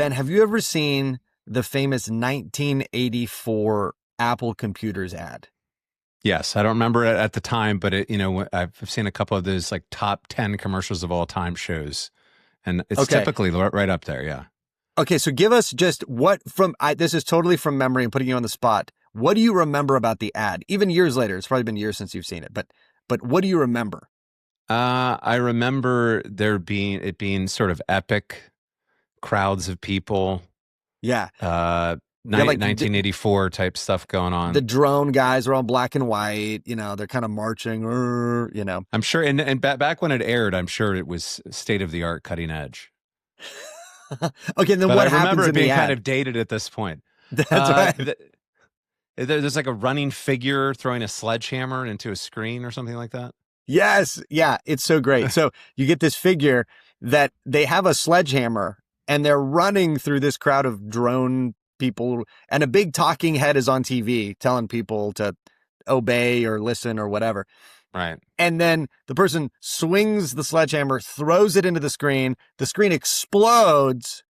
Ben, have you ever seen the famous 1984 Apple Computers ad? Yes, I don't remember it at the time, but I've seen a couple of those like top 10 commercials of all time shows, and it's Okay. typically right up there. Yeah. Okay, so give us just this is totally from memory and putting you on the spot. What do you remember about the ad? Even years later, it's probably been years since you've seen it, but what do you remember? I remember it being sort of epic, crowds of people, Yeah. uh, Yeah, like 1984 type stuff going the on. drone guys are all black and white, they're kind of marching, I'm sure, and back when it aired, I'm sure it was state of the art, cutting edge. Okay, and then But I what remember happens it in the being kind ad? of dated at this point. That's Uh, right. th- there's like a running figure throwing a sledgehammer into a screen or something like that. Yes. Yeah, it's so great. So you get this figure that they have a sledgehammer and they're running through this crowd of drone people, and a big talking head is on TV telling people to obey or listen or whatever. Right. And then the person swings the sledgehammer, throws it into the screen explodes,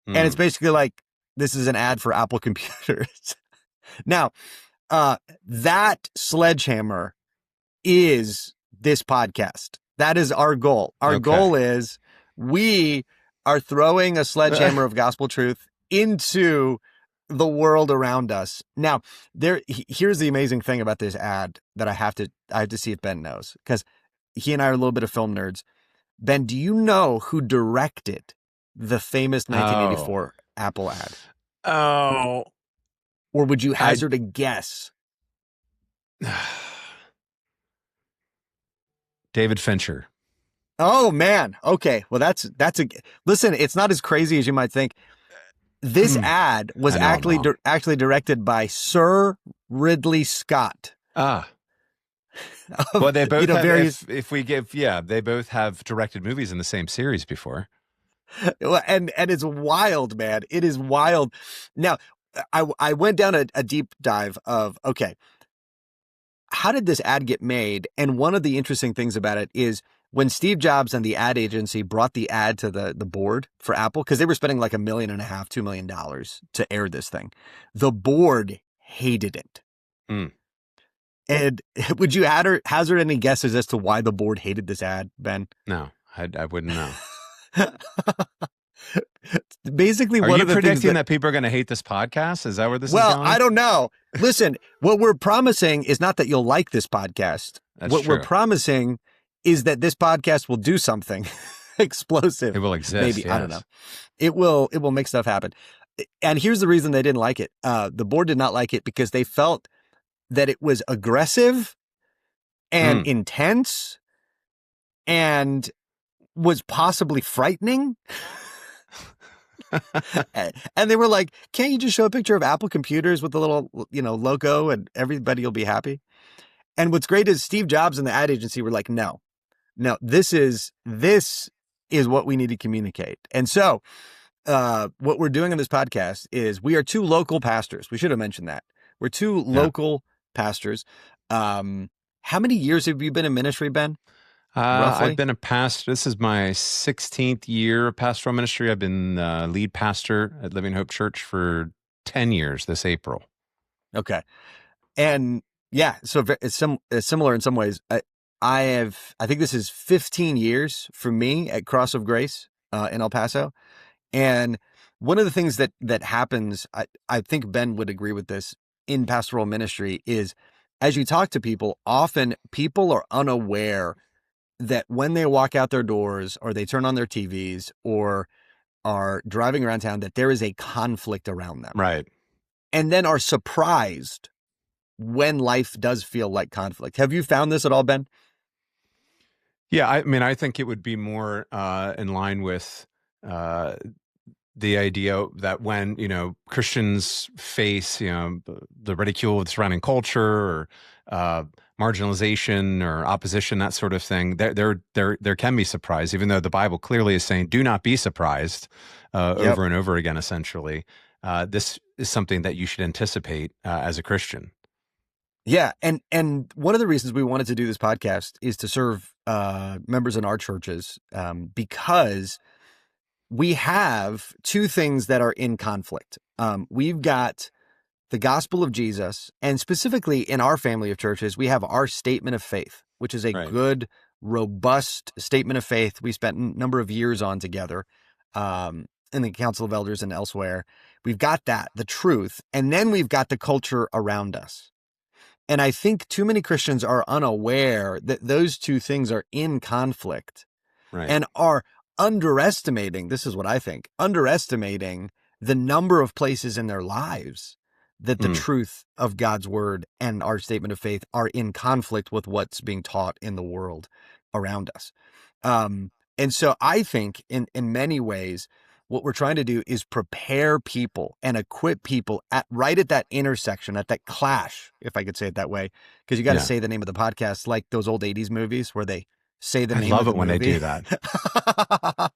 and it's basically like, this is an ad for Apple computers. Now, that sledgehammer is this podcast. That is our goal. Our goal is we are throwing a sledgehammer of gospel truth into the world around us. Now, here's the amazing thing about this ad that I have to see if Ben knows, because he and I are a little bit of film nerds. Ben, do you know who directed the famous 1984 Apple ad? Oh. Or would you hazard a guess? David Fincher. Oh man. Okay. Well, listen, it's not as crazy as you might think. This ad was actually directed by Sir Ridley Scott. Ah. Well, they both they both have directed movies in the same series before. And it's wild, man. It is wild. Now, I went down a deep dive of, okay, how did this ad get made? And one of the interesting things about it is when Steve Jobs and the ad agency brought the ad to the board for Apple, because they were spending like $1.5 million, $2 million to air this thing, the board hated it. And would you hazard any guesses as to why the board hated this ad, Ben? No, I wouldn't know. Basically, are one you of the predicting things that people are going to hate this podcast? Is that where this is going? Well, I don't know. Listen, what we're promising is not that you'll like this podcast. That's true. We're promising is that this podcast will do something explosive. It will exist. Maybe. Yes. I don't know. It will make stuff happen. And here's the reason they didn't like it. The board did not like it because they felt that it was aggressive and intense and was possibly frightening. And they were like, can't you just show a picture of Apple computers with the little, logo and everybody will be happy? And what's great is Steve Jobs and the ad agency were like, no, this is what we need to communicate. And so what we're doing on this podcast is we are two local pastors. We should have mentioned that. We're two local pastors. How many years have you been in ministry, Ben? I've been a pastor. This is my 16th year of pastoral ministry. I've been lead pastor at Living Hope Church for 10 years this April. Okay. And yeah, so it's similar in some ways. I think this is 15 years for me at Cross of Grace in El Paso. And one of the things that happens, I think Ben would agree with this, in pastoral ministry is as you talk to people, often people are unaware that when they walk out their doors or they turn on their TVs or are driving around town, that there is a conflict around them. Right. And then are surprised when life does feel like conflict. Have you found this at all, Ben? Yeah, I think it would be more in line with the idea that when, Christians face, the ridicule of surrounding culture or marginalization or opposition, that sort of thing, there can be surprise, even though the Bible clearly is saying, do not be surprised over and over again, essentially. This is something that you should anticipate as a Christian. Yeah. And one of the reasons we wanted to do this podcast is to serve members in our churches because we have two things that are in conflict. We've got the gospel of Jesus, and specifically in our family of churches, we have our statement of faith, which is a good, robust statement of faith we spent a number of years on together in the Council of Elders and elsewhere. We've got that, the truth, and then we've got the culture around us. And I think too many Christians are unaware that those two things are in conflict and are underestimating, this is what I think, underestimating the number of places in their lives that the truth of God's word and our statement of faith are in conflict with what's being taught in the world around us. And so I think in many ways, what we're trying to do is prepare people and equip people right at that intersection, at that clash, if I could say it that way, because you got to say the name of the podcast, like those old 80s movies where they say the name of the movie. I love it when they do that.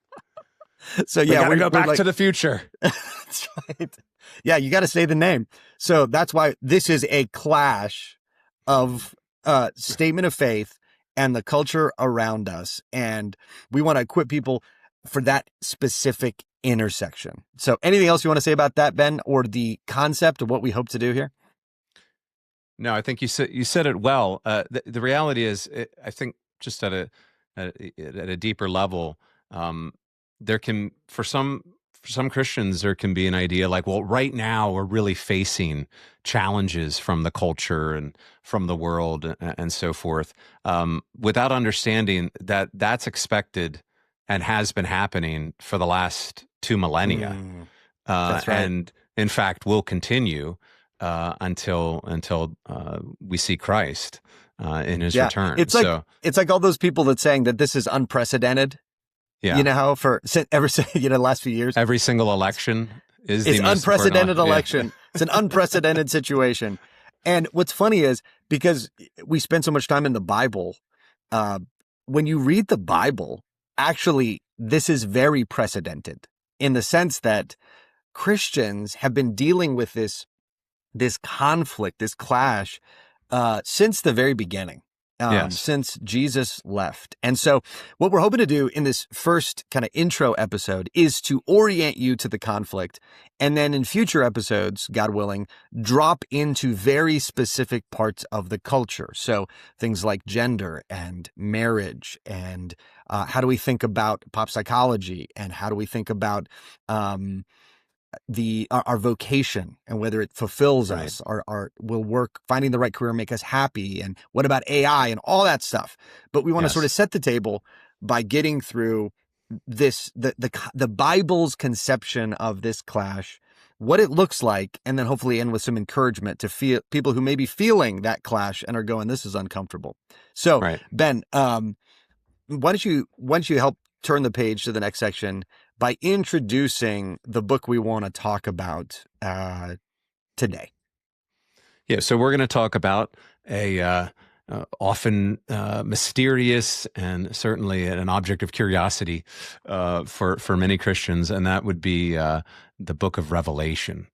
So yeah, we gotta go back to the future. That's right. Yeah, you got to say the name. So that's why this is a clash of statement of faith and the culture around us. And we want to equip people for that specific intersection. So anything else you want to say about that, Ben, or the concept of what we hope to do here? No, I think you said it well. The reality is, I think just at a deeper level, there can, for some Christians, there can be an idea like, well, right now we're really facing challenges from the culture and from the world and so forth, without understanding that that's expected and has been happening for the last 2 millennia. That's right. And in fact, will continue until we see Christ in his return. It's like all those people that saying that this is unprecedented. Yeah. You know how ever since the last few years, every single election is an unprecedented election. Yeah. It's an unprecedented situation. And what's funny is because we spend so much time in the Bible, when you read the Bible, actually, this is very precedented in the sense that Christians have been dealing with this conflict, this clash, since the very beginning. Since Jesus left. And so what we're hoping to do in this first kind of intro episode is to orient you to the conflict. And then in future episodes, God willing, drop into very specific parts of the culture. So things like gender and marriage and how do we think about pop psychology and how do we think about our vocation and whether it fulfills us, our will work, finding the right career, make us happy. And what about AI and all that stuff? But we want to sort of set the table by getting through this, the Bible's conception of this clash, what it looks like, and then hopefully end with some encouragement to people who may be feeling that clash and are going, this is uncomfortable. So Ben, why don't you help turn the page to the next section by introducing the book we want to talk about today. Yeah, so we're going to talk about a often mysterious and certainly an object of curiosity for many Christians, and that would be the book of Revelation,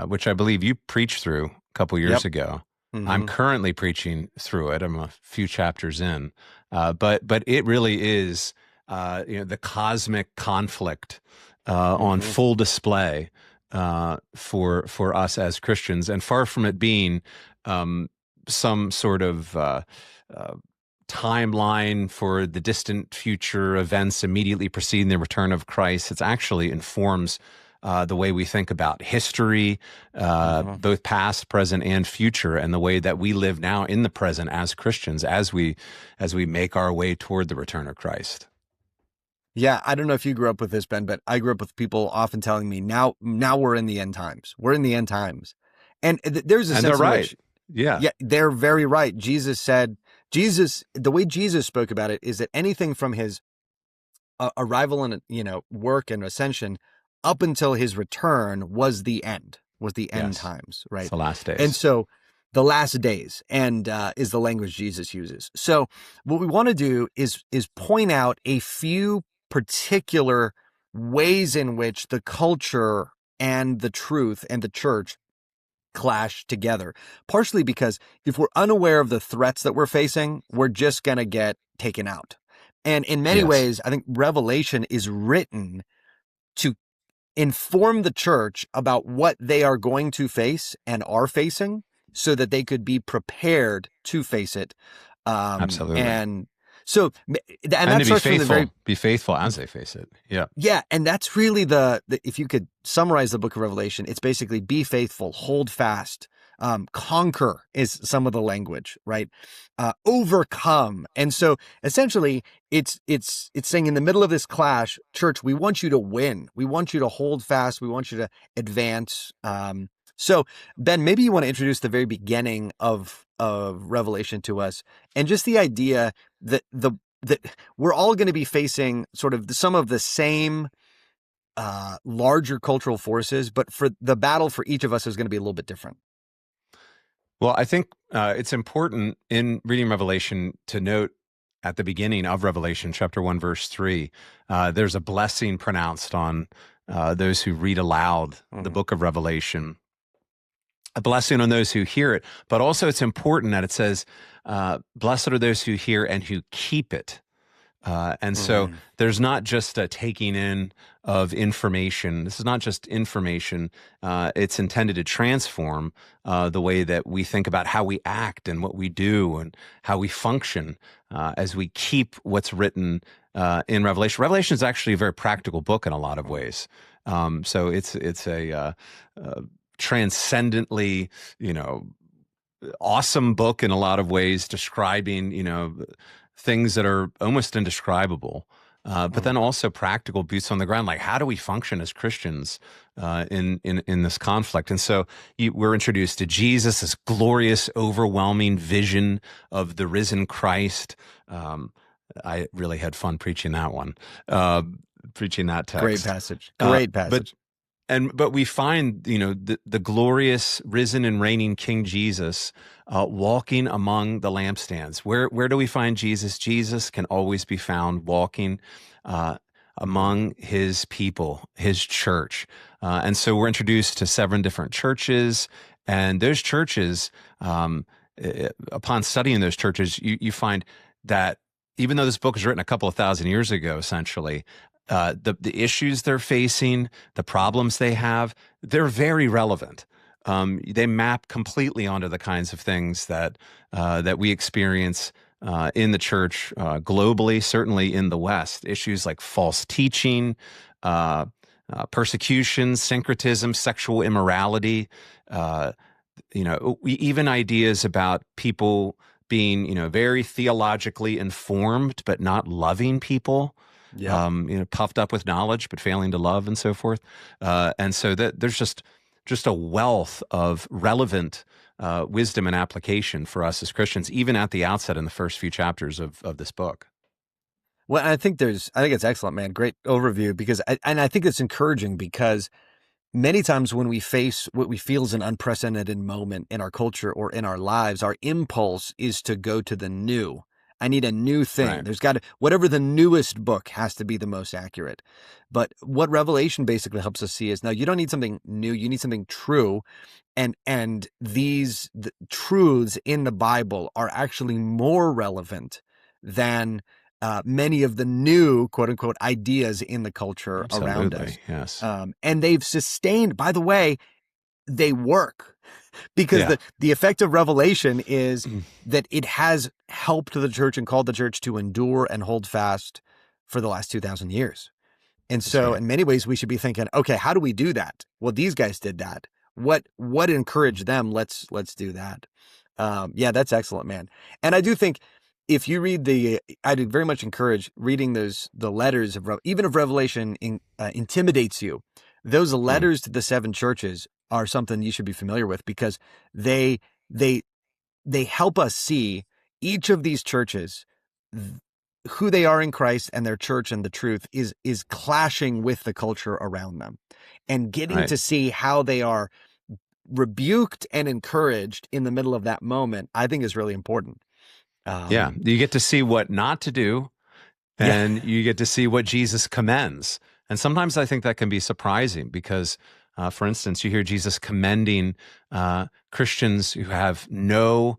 which I believe you preached through a couple years ago. Mm-hmm. I'm currently preaching through it. I'm a few chapters in, but it really is the cosmic conflict on full display for us as Christians, and far from it being some sort of timeline for the distant future events immediately preceding the return of Christ. It actually informs the way we think about history, both past, present, and future, and the way that we live now in the present as Christians as we make our way toward the return of Christ. Yeah, I don't know if you grew up with this, Ben, but I grew up with people often telling me, now we're in the end times. We're in the end times. And there's a sense they're right. Which, yeah, they're very right. The way Jesus spoke about it is that anything from his arrival and, work and ascension up until his return was the end times, right? It's the last days. And so the last days and is the language Jesus uses. So what we want to do is point out a few particular ways in which the culture and the truth and the church clash together, partially because if we're unaware of the threats that we're facing, we're just going to get taken out. And in many ways, I think Revelation is written to inform the church about what they are going to face and are facing so that they could be prepared to face it. Absolutely. And so, and that to starts from the very be faithful as they face it. Yeah. Yeah. And that's really if you could summarize the book of Revelation, it's basically be faithful, hold fast, conquer is some of the language, right? Overcome. And so essentially it's saying in the middle of this clash, church, we want you to win. We want you to hold fast. We want you to advance. So Ben, maybe you want to introduce the very beginning of Revelation to us, and just the idea that that we're all going to be facing sort of some of the same larger cultural forces, but for the battle for each of us is going to be a little bit different. Well, I think it's important in reading Revelation to note at the beginning of Revelation, chapter 1, verse 3, there's a blessing pronounced on those who read aloud the book of Revelation. A blessing on those who hear it, but also it's important that it says, blessed are those who hear and who keep it. And so there's not just a taking in of information. This is not just information. It's intended to transform the way that we think about how we act and what we do and how we function as we keep what's written in Revelation. Revelation is actually a very practical book in a lot of ways. So it's a transcendently, awesome book in a lot of ways, describing, things that are almost indescribable, but then also practical boots on the ground. Like, how do we function as Christians in this conflict? And so we're introduced to Jesus, this glorious, overwhelming vision of the risen Christ. I really had fun preaching that one, preaching that text. Great passage. Great passage. But we find, the glorious risen and reigning King Jesus walking among the lampstands. Where do we find Jesus? Jesus can always be found walking among his people, his church. And so we're introduced to 7 different churches, and those churches, upon studying those churches, you find that even though this book was written a couple of thousand years ago, essentially, the issues they're facing, the problems they have, they're very relevant. They map completely onto the kinds of things that we experience in the church globally, certainly in the West. Issues like false teaching, persecution, syncretism, sexual immorality, even ideas about people being, very theologically informed but not loving people. Yeah. Puffed up with knowledge, but failing to love, and so forth. And so that there's just a wealth of relevant wisdom and application for us as Christians, even at the outset in the first few chapters of this book. Well, I think it's excellent, man. Great overview, because I think it's encouraging, because many times when we face what we feel is an unprecedented moment in our culture or in our lives, our impulse is to go to the new. I need a new thing. Right. There's got to, whatever the newest book has to be the most accurate. But what Revelation basically helps us see is, no, you don't need something new. You need something true. And the truths in the Bible are actually more relevant than many of the new, quote unquote, ideas in the culture around us. Yes. And they've sustained, by the way, they work. Because the effect of Revelation is that it has helped the church and called the church to endure and hold fast for the last 2,000 years. And so in many ways, we should be thinking, okay, how do we do that? Well, these guys did that. What encouraged them? Let's do that. That's excellent, man. And I do think if you read I'd very much encourage reading the letters of, even if Revelation intimidates you, those letters to the 7 churches are something you should be familiar with, because they help us see each of these churches, who they are in Christ, and their church and the truth is clashing with the culture around them, and getting to see how they are rebuked and encouraged in the middle of that moment, I think is really important. You get to see what not to do, and you get to see what Jesus commends. And sometimes I think that can be surprising, because for instance, you hear Jesus commending Christians who have no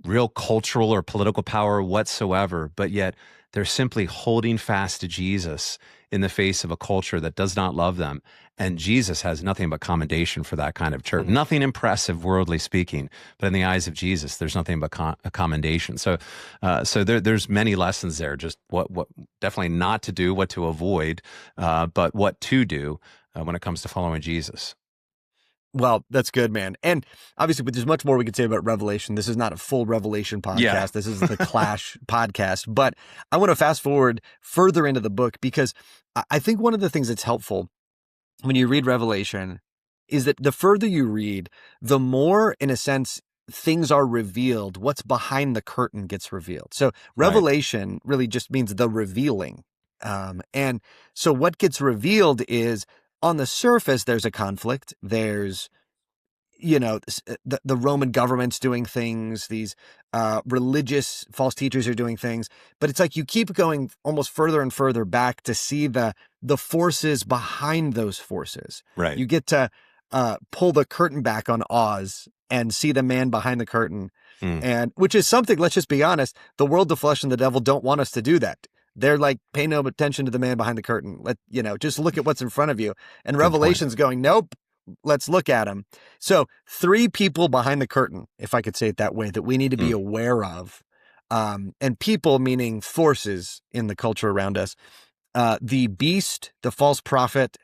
real cultural or political power whatsoever, but yet they're simply holding fast to Jesus in the face of a culture that does not love them. And Jesus has nothing but commendation for that kind of church. Mhm. Nothing impressive, worldly speaking, but in the eyes of Jesus, there's nothing but a commendation. So, there's many lessons there. Just what definitely not to do, what to avoid, but what to do when it comes to following Jesus. Well, that's good, man. And obviously, but there's much more we could say about Revelation. This is not a full Revelation podcast. Yeah. This is the Clash podcast. But I want to fast forward further into the book, because I think one of the things that's helpful when you read Revelation is that the further you read, the more, in a sense, things are revealed. What's behind the curtain gets revealed. So Revelation really just means the revealing. And so what gets revealed is, on the surface, there's a conflict. There's, the Roman government's doing things. These religious false teachers are doing things. But it's like you keep going almost further and further back to see the forces behind those forces. Right. You get to pull the curtain back on Oz and see the man behind the curtain. And which is something, let's just be honest, the world, the flesh, and the devil don't want us to do that. They're like, pay no attention to the man behind the curtain. Just look at what's in front of you. And Revelation's going, nope, let's look at him. So 3 people behind the curtain, if I could say it that way, that we need to be aware of. And people meaning forces in the culture around us. The beast, the false prophet,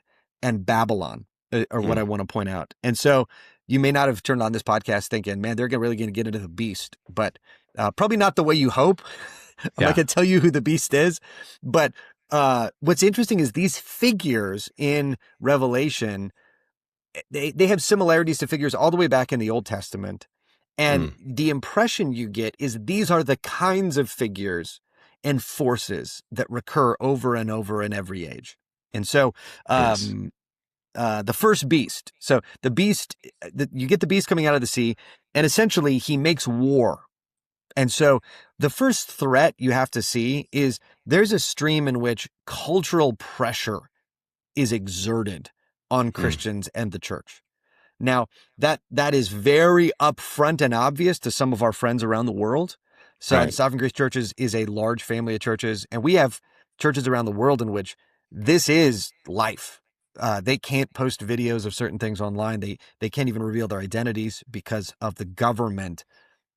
and Babylon are what I want to point out. And so you may not have turned on this podcast thinking, man, they're really going to get into the beast, but probably not the way you hope. I'm not going to tell you who the beast is, but what's interesting is these figures in Revelation, they have similarities to figures all the way back in the Old Testament. And the impression you get is these are the kinds of figures and forces that recur over and over in every age. And so the first beast, so the beast, you get the beast coming out of the sea, and essentially he makes war. And so the first threat you have to see is there's a stream in which cultural pressure is exerted on Christians and the church. Now, that is very upfront and obvious to some of our friends around the world. So the Sovereign Grace Churches is a large family of churches, and we have churches around the world in which this is life. They can't post videos of certain things online. They can't even reveal their identities because of the government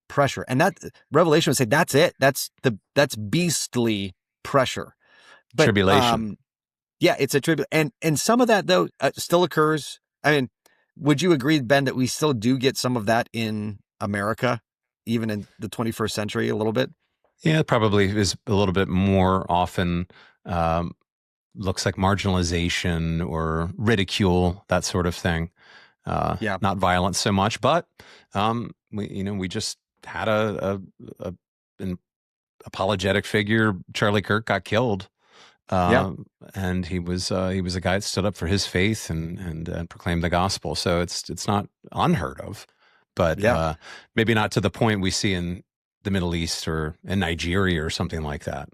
pressure. And that Revelation would say that's it. That's beastly pressure. But, tribulation. It's a tribulation. And some of that though still occurs. I mean, would you agree, Ben, that we still do get some of that in America, even in the 21st century, a little bit? Yeah, it probably is a little bit more often. Looks like marginalization or ridicule, that sort of thing. Not violence so much, but we just had an apologetic figure. Charlie Kirk got killed, and he was a guy that stood up for his faith and proclaimed the gospel. So it's not unheard of, but maybe not to the point we see in the Middle East or in Nigeria or something like that.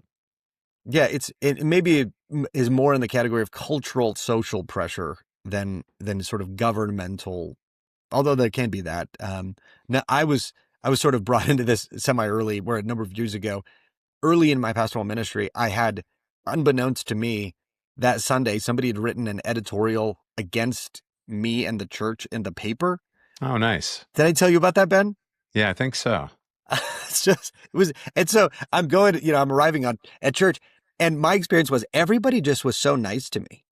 Yeah, it maybe is more in the category of cultural, social pressure than sort of governmental, although there can be that. Now I was sort of brought into this semi-early, where a number of years ago, early in my pastoral ministry, I had, unbeknownst to me, that Sunday, somebody had written an editorial against me and the church in the paper. Oh, nice. Did I tell you about that, Ben? Yeah, I think so. And so I'm going, I'm arriving at church, and my experience was everybody just was so nice to me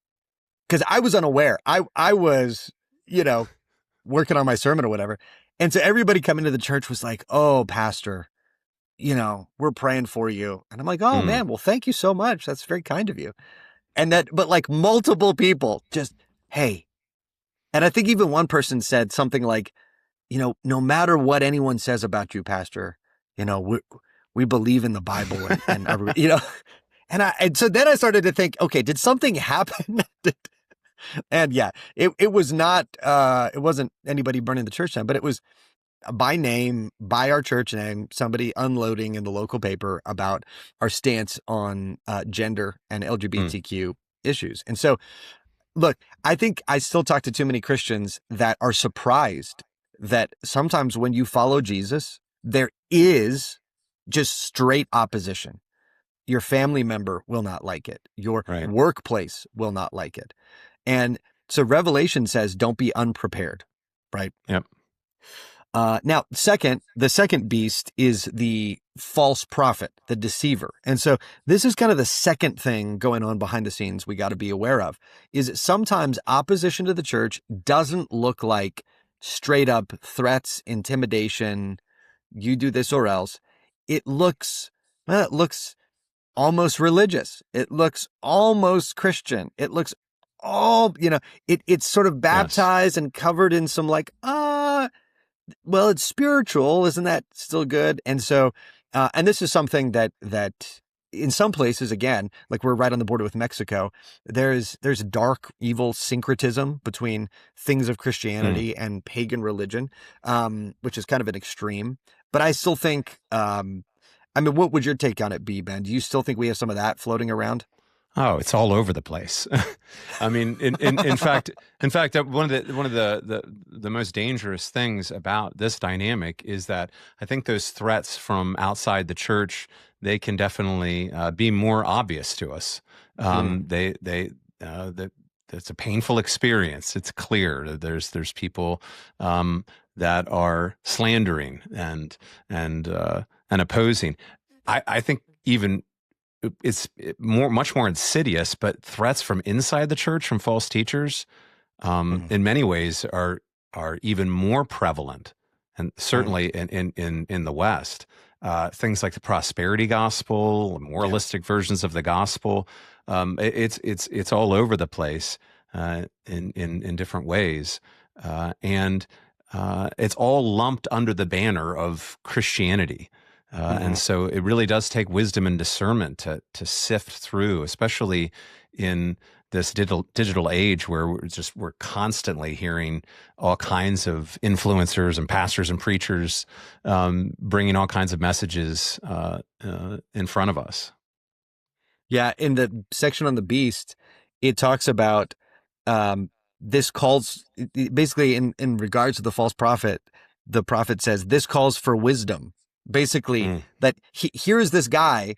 because I was unaware. I was, working on my sermon or whatever. And so everybody coming to the church was like, oh, pastor, we're praying for you. And I'm like, oh man, well, thank you so much. That's very kind of you. But like multiple people just, hey. And I think even one person said something like, no matter what anyone says about you, pastor, we believe in the Bible and and so then I started to think, okay, did something happen? And it was not, it wasn't anybody burning the church down, but it was by name, by our church name, somebody unloading in the local paper about our stance on gender and LGBTQ issues. And so, look, I think I still talk to too many Christians that are surprised that sometimes when you follow Jesus, there is just straight opposition. Your family member will not like it. Your Right. workplace will not like it. And so Revelation says, don't be unprepared, right? Yep. Now, the second beast is the false prophet, the deceiver. And so this is kind of the second thing going on behind the scenes we got to be aware of, is that sometimes opposition to the church doesn't look like straight up threats, intimidation, you do this or else. It looks almost religious. It looks almost Christian. It looks it's sort of baptized and covered in some well, it's spiritual. Isn't that still good? And so, and this is something that in some places, again, like we're right on the border with Mexico, there's dark, evil syncretism between things of Christianity and pagan religion, which is kind of an extreme. But I still think, what would your take on it be, Ben? Do you still think we have some of that floating around? Oh, it's all over the place. I mean, in fact, one of the most dangerous things about this dynamic is that I think those threats from outside the church, they can definitely be more obvious to us. It's a painful experience. It's clear there's people that are slandering and opposing. I think even it's much more insidious, but threats from inside the church, from false teachers, in many ways are even more prevalent, and certainly in the West, things like the prosperity gospel, moralistic versions of the gospel, it's all over the place in different ways, and it's all lumped under the banner of Christianity. And so it really does take wisdom and discernment to sift through, especially in this digital age where we're constantly hearing all kinds of influencers and pastors and preachers bringing all kinds of messages in front of us. Yeah, in the section on the beast, it talks about this calls basically in regards to the false prophet. The prophet says this calls for wisdom. Basically, that here is this guy,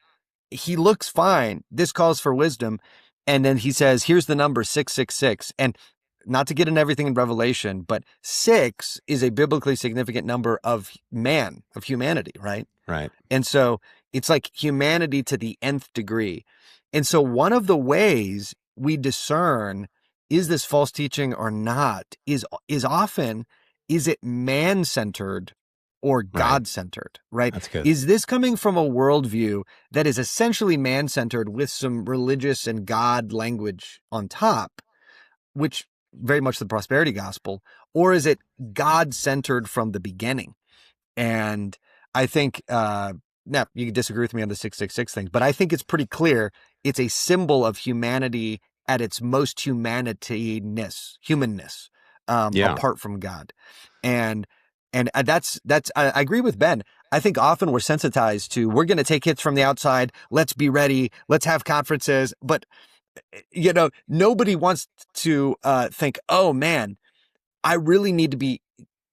he looks fine. This calls for wisdom. And then he says, here's the number 666. And not to get in everything in Revelation, but 6 is a biblically significant number of humanity, right? Right. And so it's like humanity to the nth degree. And so one of the ways we discern, is this false teaching or not, is often, is it man-centered or God-centered, right? That's good. Is this coming from a worldview that is essentially man-centered with some religious and God language on top, which very much the prosperity gospel, or is it God-centered from the beginning? And I think, now you can disagree with me on the 666 thing, but I think it's pretty clear it's a symbol of humanity at its most humanness, apart from God. And that's I agree with Ben. I think often we're sensitized to, we're going to take hits from the outside. Let's be ready. Let's have conferences. But, nobody wants to think, oh man, I really need to be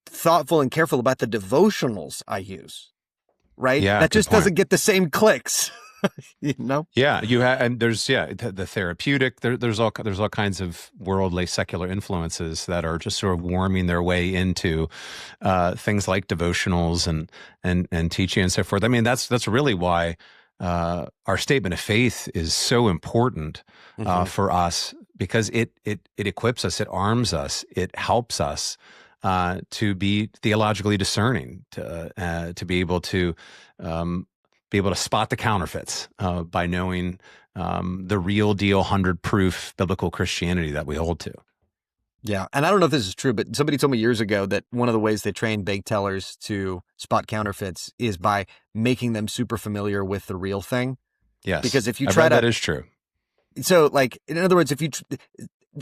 thoughtful and careful about the devotionals I use. Right? Yeah, that just doesn't get the same clicks. Yeah, you have, and there's the therapeutic. There's all kinds of worldly, secular influences that are just sort of worming their way into things like devotionals and teaching and so forth. I mean, that's really why our statement of faith is so important for us, because it equips us, it arms us, it helps us to be theologically discerning, to be able to spot the counterfeits by knowing the real deal, 100 proof biblical Christianity that we hold to. Yeah. And I don't know if this is true, but somebody told me years ago that one of the ways they train bank tellers to spot counterfeits is by making them super familiar with the real thing. Yes. Because if you I've try read that is true. So in other words,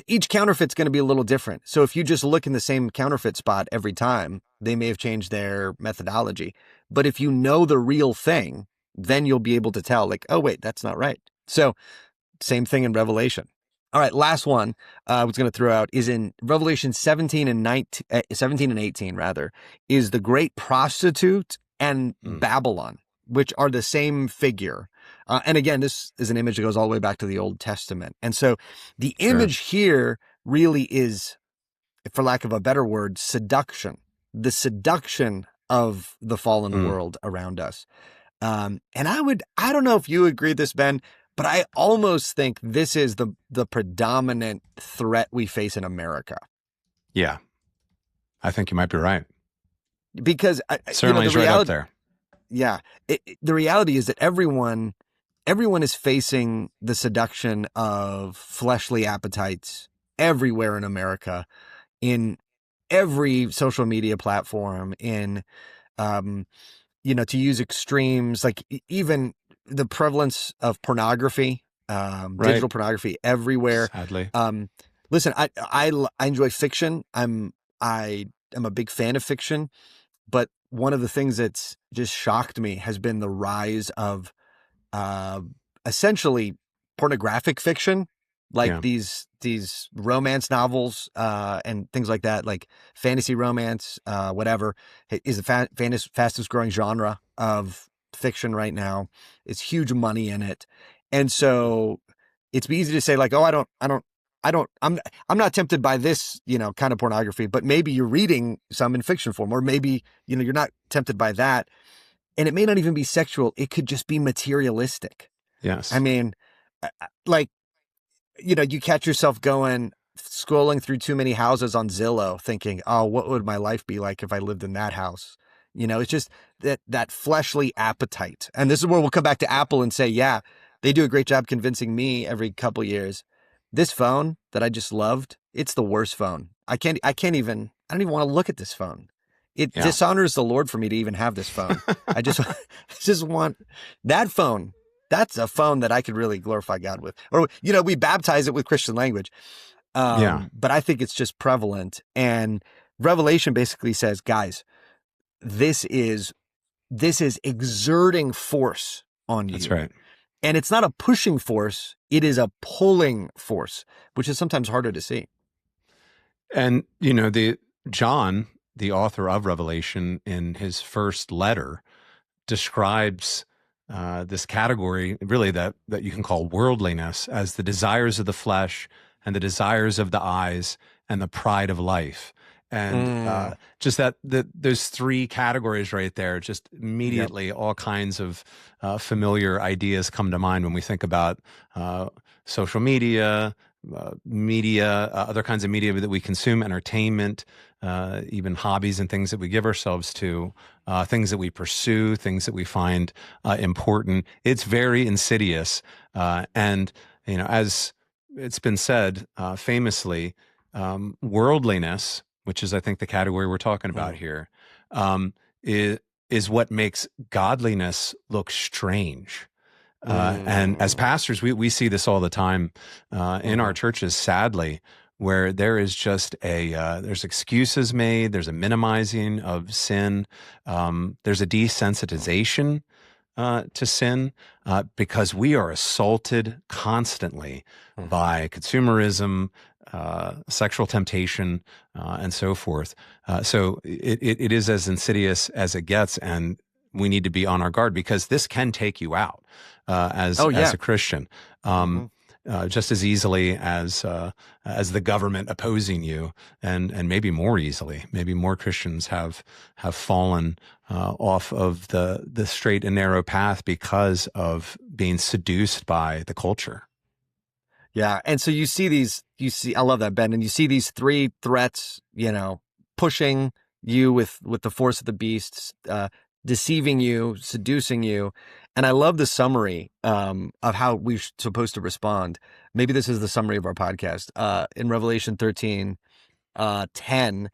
each counterfeit's going to be a little different. So if you just look in the same counterfeit spot every time, they may have changed their methodology. But if you know the real thing, then you'll be able to tell, oh, wait, that's not right. So same thing in Revelation. All right, last one I was going to throw out is in Revelation 17 and 18, rather, is the great prostitute and Babylon, which are the same figure. And again, this is an image that goes all the way back to the Old Testament. And so the image here really is, for lack of a better word, seduction, the seduction of the fallen world around us. And I don't know if you agree with this, Ben, but I almost think this is the predominant threat we face in America. Yeah. I think you might be right. Because certainly the is right up there. Yeah. The reality is that everyone is facing the seduction of fleshly appetites everywhere in America, in every social media platform, in, to use extremes, like even the prevalence of pornography, digital pornography everywhere. Sadly. Listen, I enjoy fiction. I'm a big fan of fiction, but one of the things that's just shocked me has been the rise of essentially pornographic fiction, like these romance novels and things like that, like fantasy romance, whatever, is the fastest growing genre of fiction right now. It's huge money in it, and so it's easy to say like, oh, I'm not tempted by this, kind of pornography, but maybe you're reading some in fiction form, or maybe, you're not tempted by that. And it may not even be sexual. It could just be materialistic. Yes. I mean, like, you catch yourself scrolling through too many houses on Zillow thinking, oh, what would my life be like if I lived in that house? It's just that fleshly appetite. And this is where we'll come back to Apple and say, yeah, they do a great job convincing me every couple years. This phone that I just loved, it's the worst phone. I don't even want to look at this phone. It dishonors the Lord for me to even have this phone. I just want that phone. That's a phone that I could really glorify God with. Or, we baptize it with Christian language. But I think it's just prevalent. And Revelation basically says, guys, this is exerting force on you. That's right. And it's not a pushing force. It is a pulling force, which is sometimes harder to see. And, John, the author of Revelation, in his first letter, describes this category, really, that you can call worldliness, as the desires of the flesh and the desires of the eyes and the pride of life. And just those three categories right there, just immediately all kinds of familiar ideas come to mind when we think about social media, other kinds of media that we consume, entertainment, even hobbies and things that we give ourselves to, things that we pursue, things that we find important. It's very insidious. And, as it's been said famously, worldliness, which is, I think, the category we're talking about here, is what makes godliness look strange. And as pastors, we see this all the time in our churches, sadly, where there is just there's excuses made, there's a minimizing of sin, there's a desensitization to sin, because we are assaulted constantly by consumerism, sexual temptation, and so forth. So it is as insidious as it gets, and we need to be on our guard, because this can take you out as a Christian, just as easily as the government opposing you, and maybe more easily. Maybe more Christians have fallen off of the straight and narrow path because of being seduced by the culture. Yeah. And so I love that, Ben. And you see these three threats, pushing you with the force of the beasts, deceiving you, seducing you. And I love the summary of how we're supposed to respond. Maybe this is the summary of our podcast. In Revelation 13:10,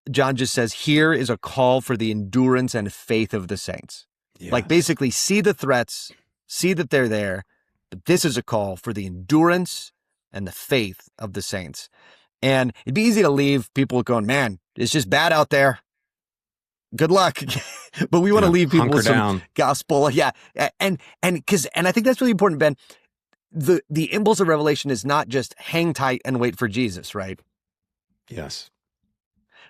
John just says, here is a call for the endurance and faith of the saints. Yes. Like, basically, see the threats, see that they're there, but this is a call for the endurance and the faith of the saints. And it'd be easy to leave people going, man, it's just bad out there. Good luck. But we want to leave people with some gospel. Yeah. And I think that's really important, Ben. The impulse of Revelation is not just hang tight and wait for Jesus, right? Yes.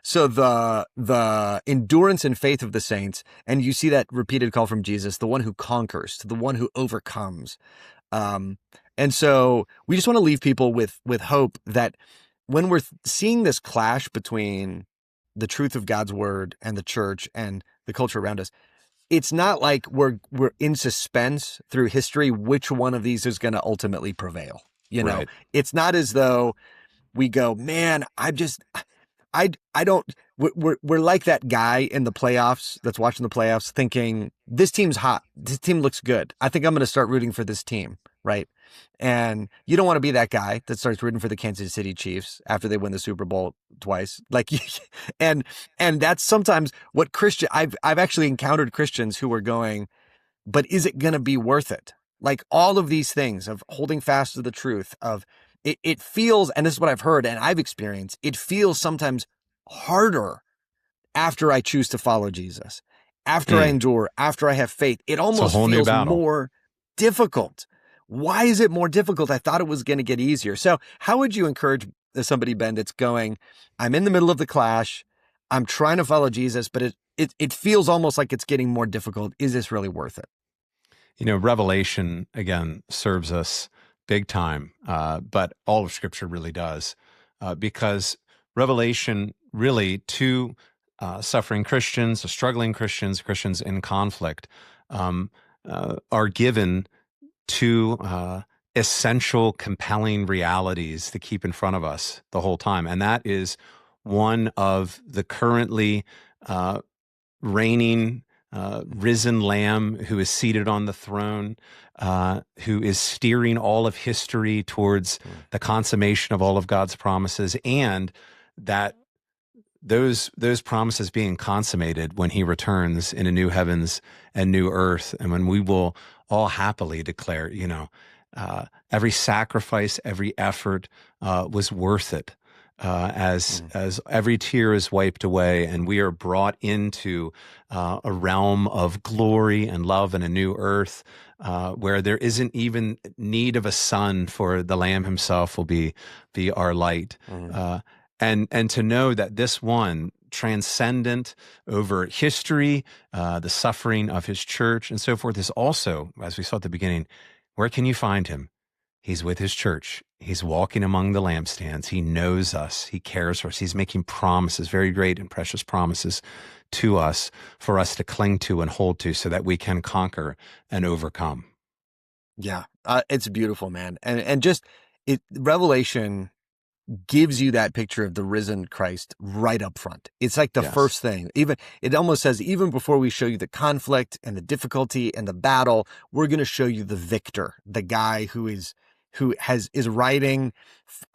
So the endurance and faith of the saints, and you see that repeated call from Jesus, the one who conquers, to the one who overcomes. And so we just want to leave people with hope that when we're seeing this clash between the truth of God's word and the church and the culture around us, it's not like we're in suspense through history which one of these is going to ultimately prevail. You know, Right. it's not as though we go, man, I don't, we're like that guy in the playoffs that's watching the playoffs thinking, this team's hot. This team looks good. I think I'm going to start rooting for this team. Right. And you don't want to be that guy that starts rooting for the Kansas City Chiefs after they win the Super Bowl twice. Like, and that's sometimes what I've actually encountered Christians who are going, but is it going to be worth it? Like all of these things of holding fast to the truth of it feels, and this is what I've heard and I've experienced, it feels sometimes harder after I choose to follow Jesus, after I endure, after I have faith. It almost feels more difficult. Why is it more difficult? I thought it was going to get easier. So how would you encourage somebody, Ben, that's going, I'm in the middle of the clash, I'm trying to follow Jesus, but it feels almost like it's getting more difficult. Is this really worth it? You know, Revelation, again, serves us big time, but all of Scripture really does, because Revelation really, to suffering Christians, struggling Christians, Christians in conflict, are given two essential, compelling realities to keep in front of us the whole time. And that is one of the currently reigning, risen Lamb who is seated on the throne, who is steering all of history towards the consummation of all of God's promises, and that those promises being consummated when he returns in a new heavens and new earth, and when we will all happily declare, you know, every sacrifice, every effort was worth it, as every tear is wiped away, and we are brought into a realm of glory and love and a new earth, where there isn't even need of a sun, for the Lamb himself will be our light. And to know that this one, transcendent over history, the suffering of his church and so forth, is also, as we saw at the beginning, where can you find him? He's with his church. He's walking among the lampstands. He knows us. He cares for us. He's making promises, very great and precious promises to us for us to cling to and hold to, so that we can conquer and overcome. Yeah, it's beautiful, man. And just Revelation gives you that picture of the risen Christ right up front. It's like the first thing. Even it almost says, even before we show you the conflict and the difficulty and the battle, we're going to show you the victor, the guy who is riding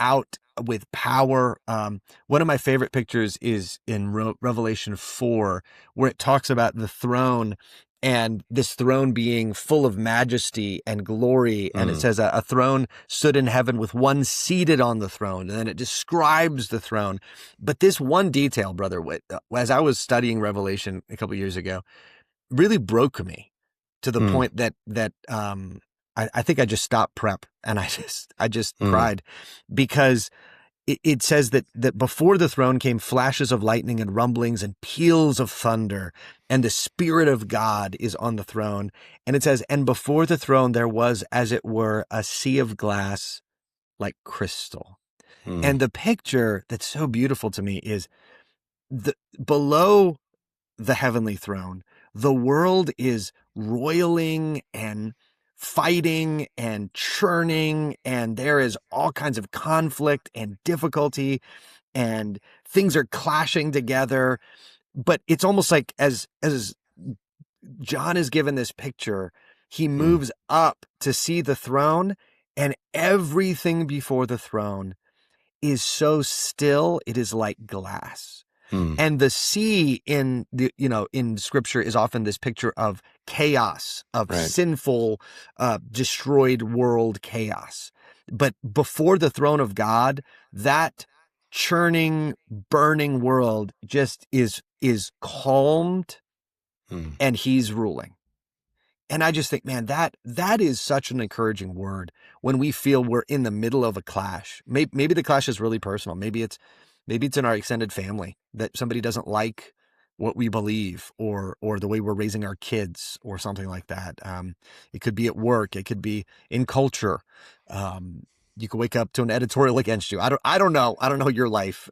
out with power. One of my favorite pictures is in Revelation 4, where it talks about the throne, and this throne being full of majesty and glory. And it says a throne stood in heaven with one seated on the throne. And then it describes the throne. But this one detail, brother, as I was studying Revelation a couple of years ago, really broke me to the point that I think I just stopped prep, and I just cried, because it says that before the throne came flashes of lightning and rumblings and peals of thunder, and the Spirit of God is on the throne. And it says, and before the throne there was, as it were, a sea of glass like crystal. And the picture that's so beautiful to me is below the heavenly throne, the world is roiling and fighting and churning, and there is all kinds of conflict and difficulty, and things are clashing together. But it's almost like as John is given this picture, he moves up to see the throne, and everything before the throne is so still, it is like glass. And the sea in Scripture is often this picture of chaos, of sinful, destroyed world chaos. But before the throne of God, that churning, burning world just is calmed, and he's ruling. And I just think, man, that is such an encouraging word when we feel we're in the middle of a clash. Maybe the clash is really personal. Maybe it's Maybe it's in our extended family that somebody doesn't like what we believe or the way we're raising our kids or something like that. It could be at work. It could be in culture. You could wake up to an editorial against you. I don't know. I don't know your life.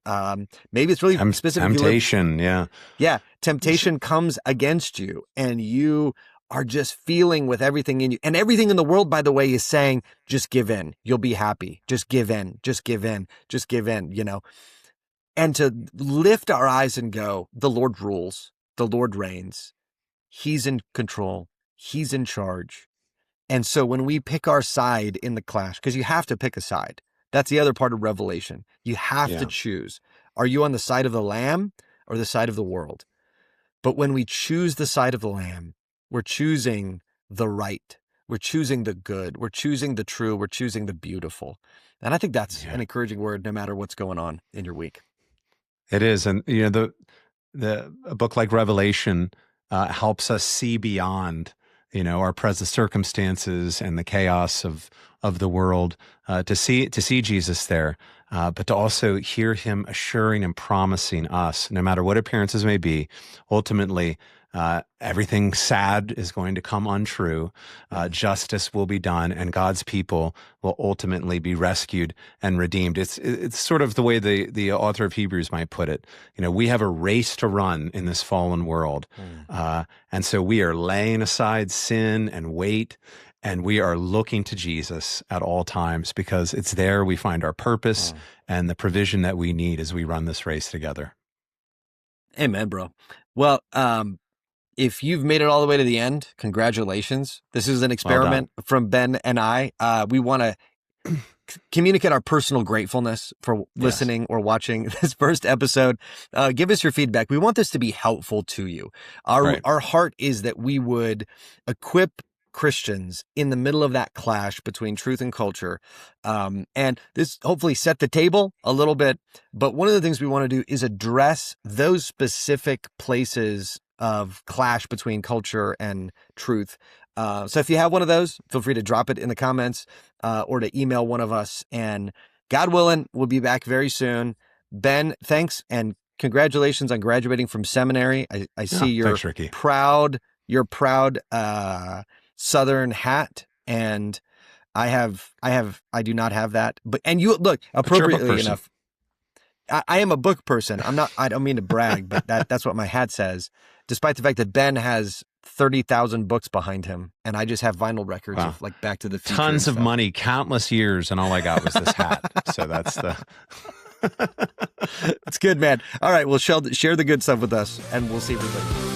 Maybe it's really specific. Temptation. Yeah. Yeah. Temptation comes against you and you are just feeling with everything in you. And everything in the world, by the way, is saying, just give in. You'll be happy. Just give in. Just give in. Just give in, you know. And to lift our eyes and go, the Lord rules. The Lord reigns. He's in control. He's in charge. And so when we pick our side in the clash, because you have to pick a side, that's the other part of Revelation. You have to choose. Are you on the side of the Lamb or the side of the world? But when we choose the side of the Lamb, we're choosing the right. We're choosing the good. We're choosing the true. We're choosing the beautiful. And I think that's an encouraging word no matter what's going on in your week. It is. And, you know, a book like Revelation helps us see beyond, you know, our present circumstances and the chaos of the world, to see Jesus there, but to also hear him assuring and promising us, no matter what appearances may be, ultimately, everything sad is going to come untrue. Justice will be done, and God's people will ultimately be rescued and redeemed. It's sort of the way the author of Hebrews might put it. You know, we have a race to run in this fallen world, and so we are laying aside sin and weight, and we are looking to Jesus at all times, because it's there we find our purpose and the provision that we need as we run this race together. Amen, bro. Well, if you've made it all the way to the end, congratulations. This is an experiment from Ben and I. We want to communicate our personal gratefulness for listening or watching this first episode. Give us your feedback. We want this to be helpful to you. Our heart is that we would equip Christians in the middle of that clash between truth and culture. And this hopefully set the table a little bit. But one of the things we want to do is address those specific places of clash between culture and truth. So if you have one of those, feel free to drop it in the comments or to email one of us. And God willing, we'll be back very soon. Ben, thanks and congratulations on graduating from seminary. I see your proud Southern hat, and I do not have that. And you look appropriately enough. I am a book person. I don't mean to brag, but that's what my hat says. Despite the fact that Ben has 30,000 books behind him, and I just have vinyl records of like Back to the Future. Tons of money, countless years, and all I got was this hat. So that's the. It's good, man. All right, well, share the good stuff with us, and we'll see everybody.